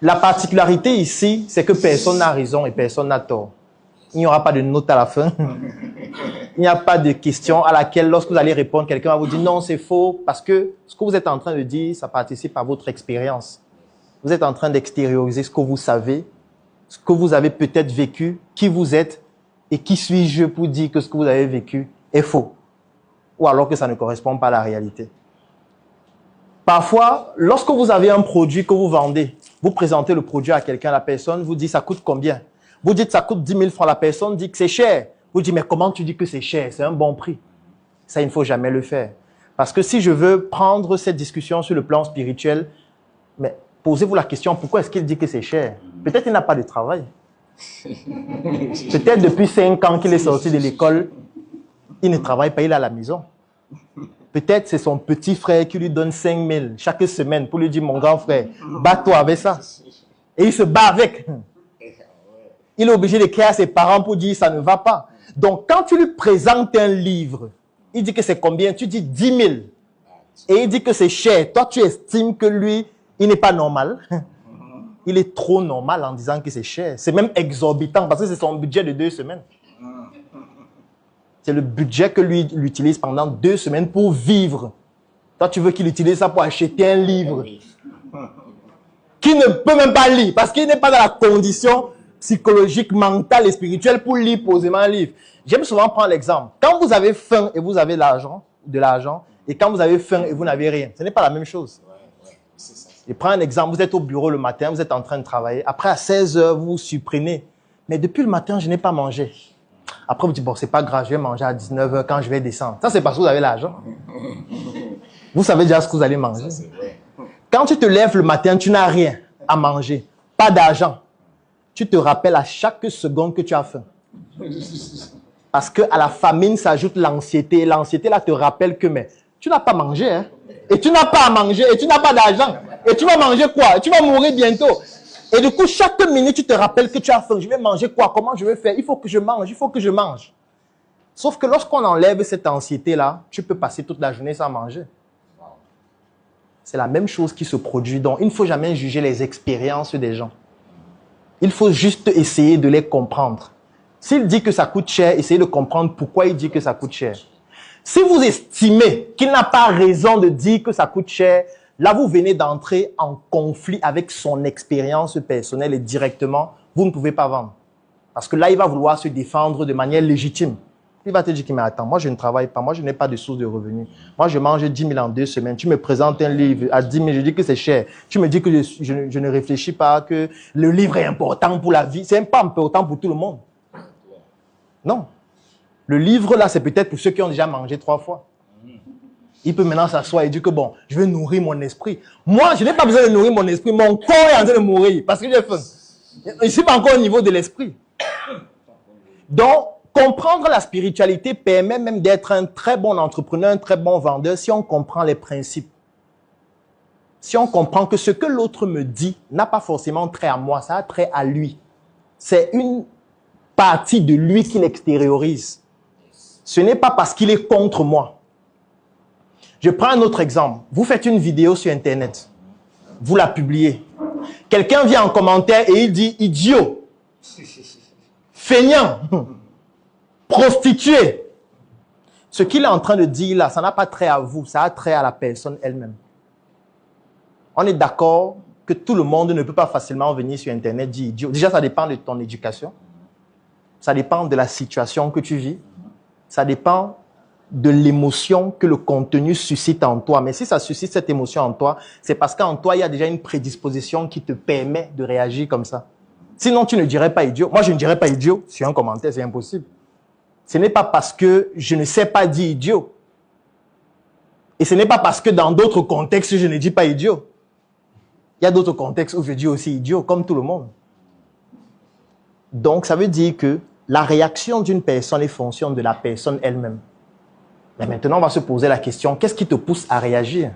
La particularité ici, c'est que personne n'a raison et personne n'a tort. Il n'y aura pas de note à la fin. Il n'y a pas de question à laquelle, lorsque vous allez répondre, quelqu'un va vous dire non, c'est faux, parce que ce que vous êtes en train de dire, ça participe à votre expérience. Vous êtes en train d'extérioriser ce que vous savez, ce que vous avez peut-être vécu, qui vous êtes, et qui suis-je pour dire que ce que vous avez vécu est faux, ou alors que ça ne correspond pas à la réalité. Parfois, lorsque vous avez un produit que vous vendez, vous présentez le produit à quelqu'un, la personne vous dit ça coûte combien? Vous dites ça coûte 10 000 francs, la personne dit que c'est cher. Vous dites mais comment tu dis que c'est cher? C'est un bon prix. Ça, il ne faut jamais le faire. Parce que si je veux prendre cette discussion sur le plan spirituel, mais posez-vous la question, pourquoi est-ce qu'il dit que c'est cher? Peut-être qu'il n'a pas de travail. Peut-être depuis 5 ans qu'il est sorti de l'école, il ne travaille pas, il est à la maison. Peut-être c'est son petit frère qui lui donne 5 000 chaque semaine pour lui dire, mon grand frère, bats-toi avec ça. Et il se bat avec. Il est obligé d'écrire à ses parents pour dire, ça ne va pas. Donc, quand tu lui présentes un livre, il dit que c'est combien? Tu dis 10 000. Et il dit que c'est cher. Toi, tu estimes que lui, il n'est pas normal. Il est trop normal en disant que c'est cher. C'est même exorbitant parce que c'est son budget de 2 semaines. C'est le budget que lui, il utilise pendant 2 semaines pour vivre. Toi, tu veux qu'il utilise ça pour acheter un livre qu'il ne peut même pas lire parce qu'il n'est pas dans la condition psychologique, mentale et spirituelle pour lire posément un livre. J'aime souvent prendre l'exemple. Quand vous avez faim et vous avez de l'argent, et quand vous avez faim et vous n'avez rien, ce n'est pas la même chose. Je prends un exemple, vous êtes au bureau le matin, vous êtes en train de travailler. Après, à 16 h, vous vous surprenez. Mais depuis le matin, je n'ai pas mangé. Après, vous dites, bon, c'est pas grave, je vais manger à 19 h quand je vais descendre. Ça, c'est parce que vous avez l'argent. Vous savez déjà ce que vous allez manger. Quand tu te lèves le matin, tu n'as rien à manger, pas d'argent. Tu te rappelles à chaque seconde que tu as faim. Parce qu'à la famine s'ajoute l'anxiété. Et l'anxiété, là, te rappelle que, mais tu n'as pas mangé, hein. Et tu n'as pas à manger, et tu n'as pas d'argent. Et tu vas manger quoi? Tu vas mourir bientôt. Et du coup, chaque minute, tu te rappelles que tu as faim. Je vais manger quoi? Comment je vais faire? Il faut que je mange, il faut que je mange. Sauf que lorsqu'on enlève cette anxiété-là, tu peux passer toute la journée sans manger. C'est la même chose qui se produit. Donc, il ne faut jamais juger les expériences des gens. Il faut juste essayer de les comprendre. S'il dit que ça coûte cher, essayez de comprendre pourquoi il dit que ça coûte cher. Si vous estimez qu'il n'a pas raison de dire que ça coûte cher, là, vous venez d'entrer en conflit avec son expérience personnelle et directement, vous ne pouvez pas vendre. Parce que là, il va vouloir se défendre de manière légitime. Il va te dire, mais attends, moi, je ne travaille pas, moi, je n'ai pas de source de revenus. Moi, je mange 10 000 en 2 semaines. Tu me présentes un livre à 10 000, je dis que c'est cher. Tu me dis que je ne réfléchis pas, que le livre est important pour la vie. C'est pas important pour tout le monde. Non. Le livre, là, c'est peut-être pour ceux qui ont déjà mangé 3 fois. Il peut maintenant s'asseoir et dire que bon, je vais nourrir mon esprit. Moi, je n'ai pas besoin de nourrir mon esprit. Mon corps est en train de mourir parce que j'ai faim. Je ne suis pas encore au niveau de l'esprit. Donc, comprendre la spiritualité permet même d'être un très bon entrepreneur, un très bon vendeur si on comprend les principes. Si on comprend que ce que l'autre me dit n'a pas forcément trait à moi, ça a trait à lui. C'est une partie de lui qu'il extériorise. Ce n'est pas parce qu'il est contre moi. Je prends un autre exemple. Vous faites une vidéo sur Internet. Vous la publiez. Quelqu'un vient en commentaire et il dit « idiot »,« feignant »,« prostituée ». Ce qu'il est en train de dire là, ça n'a pas trait à vous, ça a trait à la personne elle-même. On est d'accord que tout le monde ne peut pas facilement venir sur Internet dire « idiot ». Déjà, ça dépend de ton éducation. Ça dépend de la situation que tu vis. Ça dépend de l'émotion que le contenu suscite en toi. Mais si ça suscite cette émotion en toi, c'est parce qu'en toi, il y a déjà une prédisposition qui te permet de réagir comme ça. Sinon, tu ne dirais pas idiot. Moi, je ne dirais pas idiot sur un commentaire, c'est impossible. Ce n'est pas parce que je ne sais pas dire idiot. Et ce n'est pas parce que dans d'autres contextes, je ne dis pas idiot. Il y a d'autres contextes où je dis aussi idiot, comme tout le monde. Donc, ça veut dire que la réaction d'une personne est fonction de la personne elle-même. Mais maintenant, on va se poser la question, qu'est-ce qui te pousse à réagir?